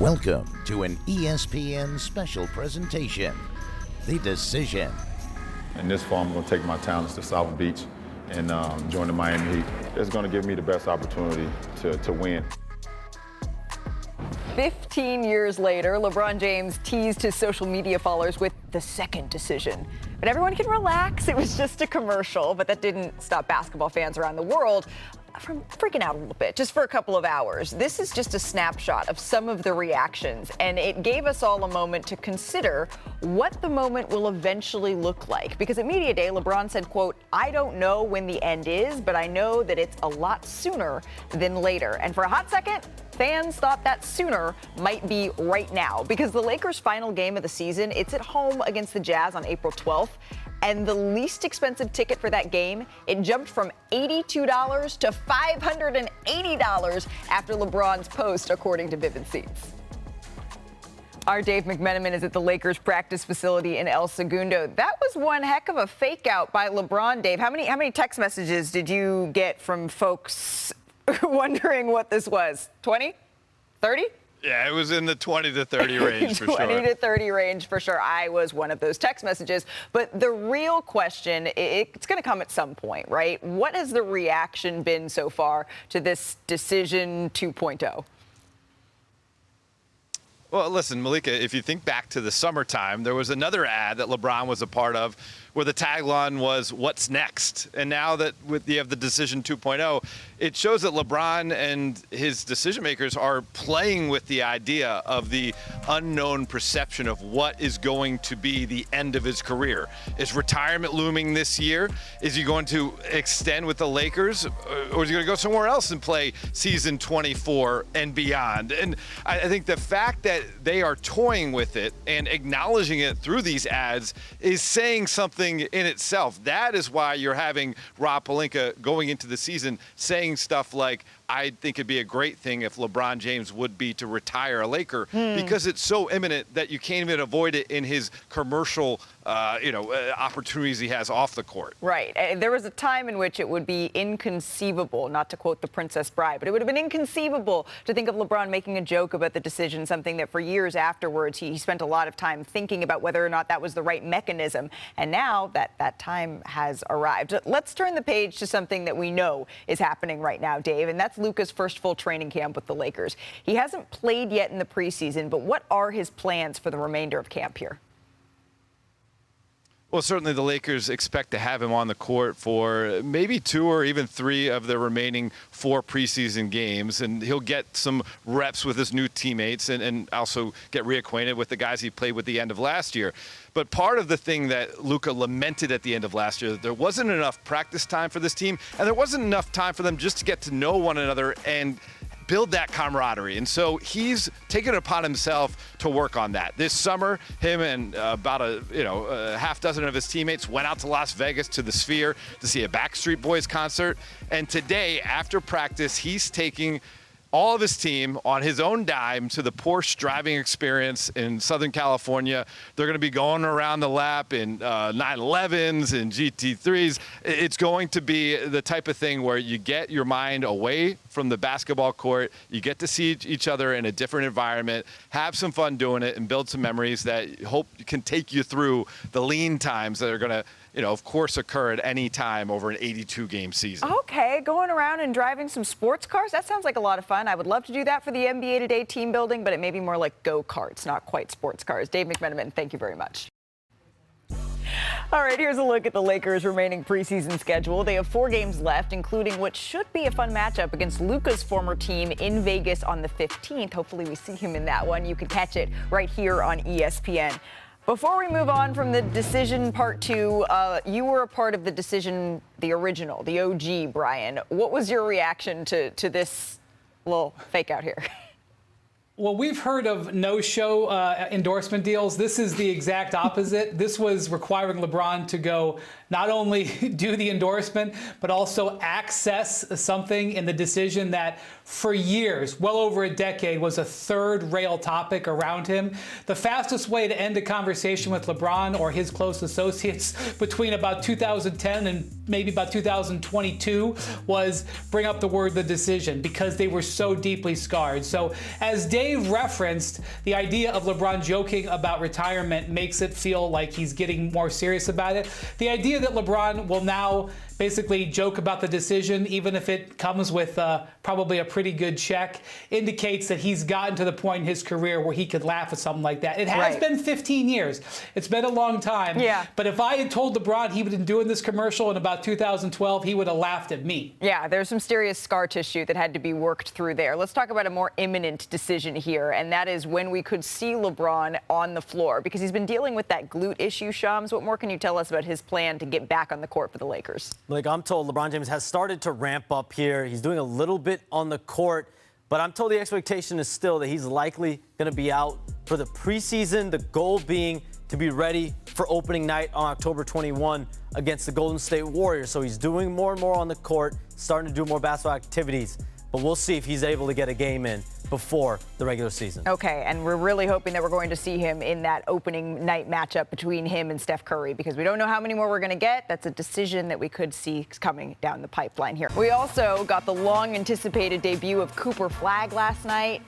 Welcome to an ESPN special presentation, The Decision. In this fall, I'm going to take my talents to South Beach and join the Miami Heat. It's going to give me the best opportunity to win. 15 years later, LeBron James teased his social media followers with the second decision. But everyone can relax. It was just a commercial, but that didn't stop basketball fans around the world from freaking out a little bit, just for a couple of hours. This is just a snapshot of some of the reactions, and it gave us all a moment to consider what the moment will eventually look like. Because at Media Day, LeBron said, quote, "I don't know when the end is, but I know that it's a lot sooner than later." And for a hot second, fans thought that sooner might be right now, because the Lakers' final game of the season, it's at home against the Jazz on April 12th. And the least expensive ticket for that game, it jumped from $82 to $580 after LeBron's post, according to Vivid Seats. Our Dave McMenamin is at the Lakers practice facility in El Segundo. That was one heck of a fake out by LeBron, Dave. How many text messages did you get from folks wondering what this was? 20? 30? Yeah, it was in the 20 to 30 range for sure. 20 to 30 range for sure. I was one of those text messages. But the real question, it's going to come at some point, right? What has the reaction been so far to this decision 2.0? Well, listen, Malika, if you think back to the summertime, there was another ad that LeBron was a part of where the tagline was, "What's next?" And now that you have the decision 2.0, it shows that LeBron and his decision makers are playing with the idea of the unknown perception of what is going to be the end of his career. Is retirement looming this year? Is he going to extend with the Lakers, or is he going to go somewhere else and play season 24 and beyond? And I think the fact that they are toying with it and acknowledging it through these ads is saying something in itself. That is why you're having Rob Pelinka going into the season saying stuff like, "I think it'd be a great thing if LeBron James would be to retire a Laker," because it's so imminent that you can't even avoid it in his commercial opportunities he has off the court. Right. There was a time in which it would be inconceivable, not to quote The Princess Bride, but it would have been inconceivable to think of LeBron making a joke about the decision, something that for years afterwards he spent a lot of time thinking about whether or not that was the right mechanism. And now that time has arrived. Let's turn the page to something that we know is happening right now, Dave, and that's Luka's first full training camp with the Lakers. He hasn't played yet in the preseason, but what are his plans for the remainder of camp here? Well, certainly the Lakers expect to have him on the court for maybe 2 or even 3 of the remaining 4 preseason games, and he'll get some reps with his new teammates and also get reacquainted with the guys he played with the end of last year. But part of the thing that Luka lamented at the end of last year, that there wasn't enough practice time for this team, and there wasn't enough time for them just to get to know one another and build that camaraderie. And so he's taken it upon himself to work on that. This summer, him and about a half dozen of his teammates went out to Las Vegas to the Sphere to see a Backstreet Boys concert. And today, after practice, he's taking all of his team on his own dime to the Porsche driving experience in Southern California. They're going to be going around the lap in 911s and GT3s. It's going to be the type of thing where you get your mind away from the basketball court. You get to see each other in a different environment, have some fun doing it, and build some memories that hope can take you through the lean times that are going to, of course, occur at any time over an 82-game season. Okay, going around and driving some sports cars, that sounds like a lot of fun. I would love to do that for the NBA Today team building, but it may be more like go-karts, not quite sports cars. Dave McMenamin, thank you very much. All right, here's a look at the Lakers' remaining preseason schedule. They have 4 games left, including what should be a fun matchup against Luka's former team in Vegas on the 15th. Hopefully we see him in that one. You can catch it right here on ESPN. Before we move on from the decision part 2, you were a part of the decision, the original, the OG, Brian. What was your reaction to this little fake out here? Well, we've heard of no-show endorsement deals. This is the exact opposite. This was requiring LeBron to go not only do the endorsement, but also access something in the decision that for years, well over a decade, was a third rail topic around him. The fastest way to end a conversation with LeBron or his close associates between about 2010 and maybe about 2022 was bring up the word "the decision," because they were so deeply scarred. So as Dave referenced, the idea of LeBron joking about retirement makes it feel like he's getting more serious about it. The idea that LeBron will now basically joke about the decision, even if it comes with probably a pretty good check, indicates that he's gotten to the point in his career where he could laugh at something like that. It has been 15 years. It's been a long time. Yeah. But if I had told LeBron he would have been doing this commercial in about 2012, he would have laughed at me. Yeah, there's some serious scar tissue that had to be worked through there. Let's talk about a more imminent decision here, and that is when we could see LeBron on the floor, because he's been dealing with that glute issue. Shams, what more can you tell us about his plan to get back on the court for the Lakers? Like I'm told, LeBron James has started to ramp up here. He's doing a little bit on the court, but I'm told the expectation is still that he's likely going to be out for the preseason, the goal being to be ready for opening night on October 21 against the Golden State Warriors. So he's doing more and more on the court, starting to do more basketball activities, but we'll see if he's able to get a game in before the regular season. Okay, and we're really hoping that we're going to see him in that opening night matchup between him and Steph Curry, because we don't know how many more we're going to get. That's a decision that we could see coming down the pipeline here. We also got the long-anticipated debut of Cooper Flagg last night,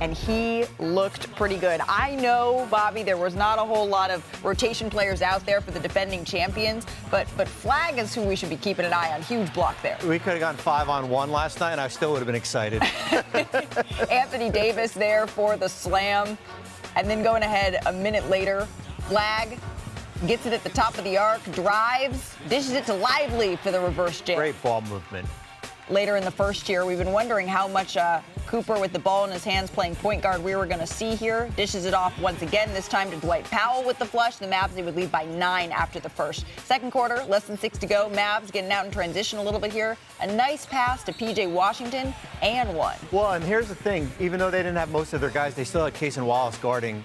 and he looked pretty good. I know, Bobby, there was not a whole lot of rotation players out there for the defending champions, but Flagg is who we should be keeping an eye on. Huge block there. We could have gone 5-on-1 last night, and I still would have been excited. Anthony Davis there for the slam. And then going ahead a minute later, Flagg gets it at the top of the arc, drives, dishes it to Lively for the reverse jam. Great ball movement. Later in the first year, we've been wondering how much Cooper with the ball in his hands playing point guard we were going to see here. Dishes it off once again, this time to Dwight Powell with the flush. The Mavs, they would lead by 9 after the first. Second quarter, less than 6 to go. Mavs getting out in transition a little bit here. A nice pass to P.J. Washington and one. Well, and here's the thing. Even though they didn't have most of their guys, they still had Case and Wallace guarding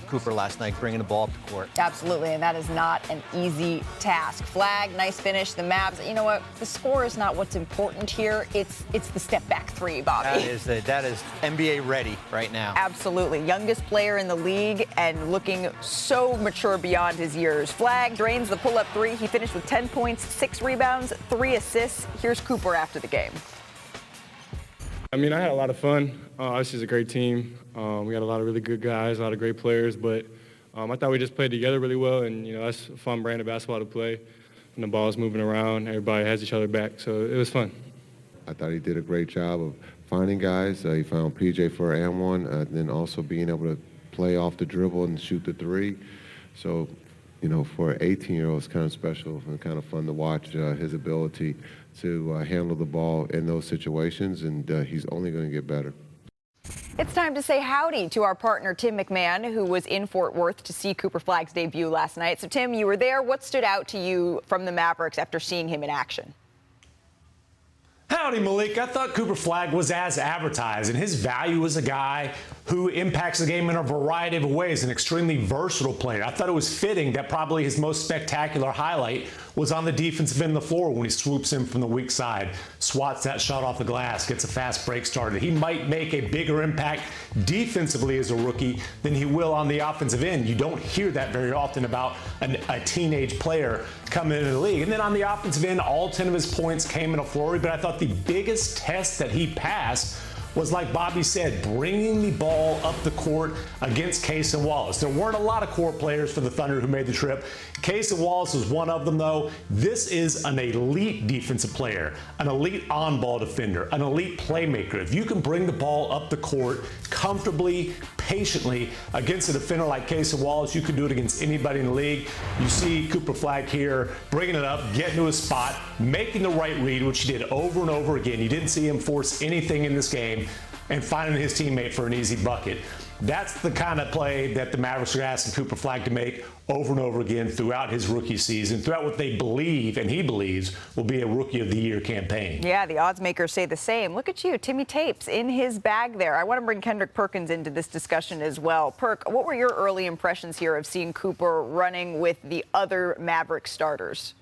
Cooper last night, bringing the ball up the court. Absolutely, and that is not an easy task. Flagg, nice finish. The Mavs, you know what? The score is not what's important here. It's the step back three, Bobby. That is NBA ready right now. Absolutely. Youngest player in the league and looking so mature beyond his years. Flagg drains the pull-up three. He finished with 10 points, 6 rebounds, 3 assists. Here's Cooper after the game. I mean, I had a lot of fun. This is a great team. We got a lot of really good guys, a lot of great players, but I thought we just played together really well, and, you know, that's a fun brand of basketball to play. And the ball's moving around. Everybody has each other back, so it was fun. I thought he did a great job of finding guys. He found PJ for and one, then also being able to play off the dribble and shoot the three. So, you know, for an 18-year-old, it's kind of special and kind of fun to watch his ability to handle the ball in those situations, and he's only going to get better. It's time to say howdy to our partner, Tim McMahon, who was in Fort Worth to see Cooper Flagg's debut last night. So, Tim, you were there. What stood out to you from the Mavericks after seeing him in action? Howdy, Malik. I thought Cooper Flagg was as advertised, and his value as a guy who impacts the game in a variety of ways, an extremely versatile player. I thought it was fitting that probably his most spectacular highlight was on the defensive end of the floor when he swoops in from the weak side, swats that shot off the glass, gets a fast break started. He might make a bigger impact defensively as a rookie than he will on the offensive end. You don't hear that very often about a teenage player coming into the league. And then on the offensive end, all 10 of his points came in a flurry, but I thought the biggest test that he passed was, like Bobby said, bringing the ball up the court against Case and Wallace. There weren't a lot of core players for the Thunder who made the trip. Case and Wallace was one of them, though. This is an elite defensive player, an elite on-ball defender, an elite playmaker. If you can bring the ball up the court comfortably, patiently against a defender like Case and Wallace, you can do it against anybody in the league. You see Cooper Flagg here bringing it up, getting to his spot, making the right read, which he did over and over again. You didn't see him force anything in this game, and finding his teammate for an easy bucket. That's the kind of play that the Mavericks are asking Cooper Flagg to make over and over again throughout his rookie season, throughout what they believe, and he believes, will be a Rookie of the Year campaign. Yeah, the odds makers say the same. Look at you, Timmy Tapes in his bag there. I want to bring Kendrick Perkins into this discussion as well. Perk, what were your early impressions here of seeing Cooper running with the other Mavericks starters?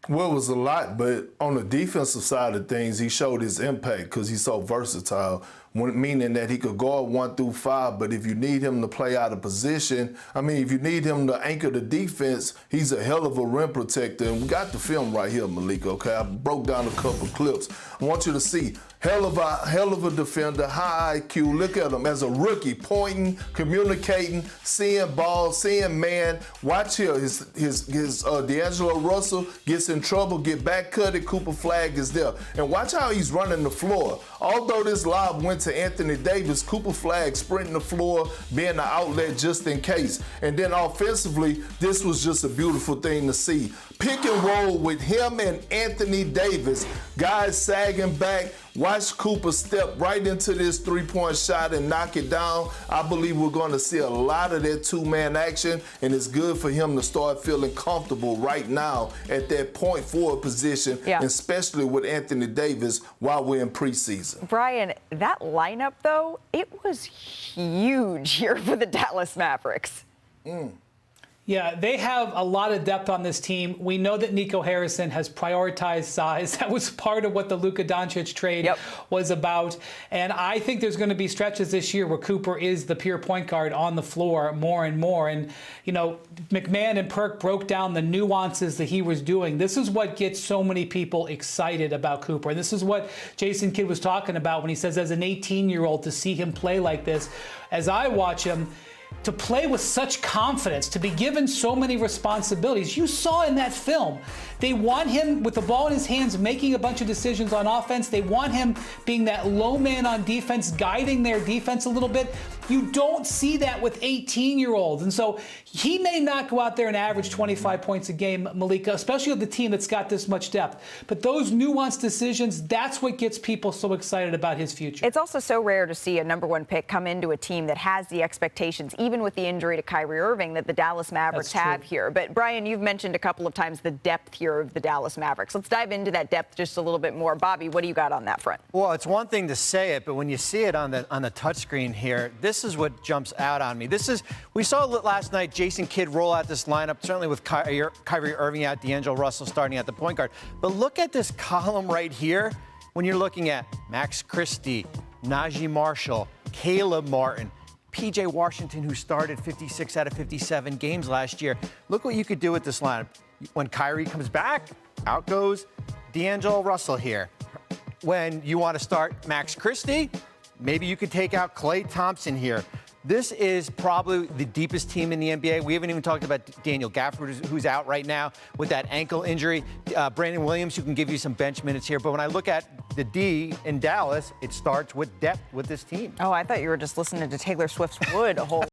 Well, it was a lot, but on the defensive side of things, he showed his impact because he's so versatile, meaning that he could guard 1 through 5, but if you need him to play out of position, if you need him to anchor the defense, he's a hell of a rim protector. And we got the film right here, Malik, okay? I broke down a couple clips. I want you to see hell of a defender, high IQ. Look at him as a rookie, pointing, communicating, seeing ball, seeing man. Watch here, his D'Angelo Russell gets in trouble, get back cutted. Cooper Flagg is there, and watch how he's running the floor. Although this lob went to Anthony Davis, Cooper Flagg sprinting the floor, being the outlet just in case. And then offensively, this was just a beautiful thing to see. Pick and roll with him and Anthony Davis, guys sagging back. Watch Cooper step right into this three-point shot and knock it down. I believe we're going to see a lot of that two-man action, and it's good for him to start feeling comfortable right now at that point forward position, especially with Anthony Davis while we're in preseason. Brian, that lineup, though, it was huge here for the Dallas Mavericks. Yeah, they have a lot of depth on this team. We know that Nico Harrison has prioritized size. That was part of what the Luka Doncic trade was about. And I think there's going to be stretches this year where Cooper is the pure point guard on the floor more and more. And, McMahon and Perk broke down the nuances that he was doing. This is what gets so many people excited about Cooper. And this is what Jason Kidd was talking about when he says as an 18-year-old to see him play like this. As I watch him, to play with such confidence, to be given so many responsibilities. You saw in that film, they want him with the ball in his hands, making a bunch of decisions on offense. They want him being that low man on defense, guiding their defense a little bit. You don't see that with 18-year-olds. And so he may not go out there and average 25 points a game, Malika, especially with the team that's got this much depth. But those nuanced decisions, that's what gets people so excited about his future. It's also so rare to see a #1 pick come into a team that has the expectations, even with the injury to Kyrie Irving, that the Dallas Mavericks have here. But, Brian, you've mentioned a couple of times the depth here of the Dallas Mavericks. Let's dive into that depth just a little bit more. Bobby, what do you got on that front? Well, it's one thing to say it, but when you see it on the touchscreen here, this is what jumps out on me. We saw last night Jason Kidd roll out this lineup, certainly with Kyrie Irving out, D'Angelo Russell starting at the point guard. But look at this column right here when you're looking at Max Christie, Najee Marshall, Caleb Martin, P.J. Washington, who started 56 out of 57 games last year. Look what you could do with this lineup. When Kyrie comes back, out goes D'Angelo Russell here. When you want to start Max Christie, maybe you could take out Klay Thompson here. This is probably the deepest team in the NBA. We haven't even talked about Daniel Gafford, who's out right now with that ankle injury. Brandon Williams, who can give you some bench minutes here. But when I look at the D in Dallas, it starts with depth with this team. Oh, I thought you were just listening to Taylor Swift's Wood a whole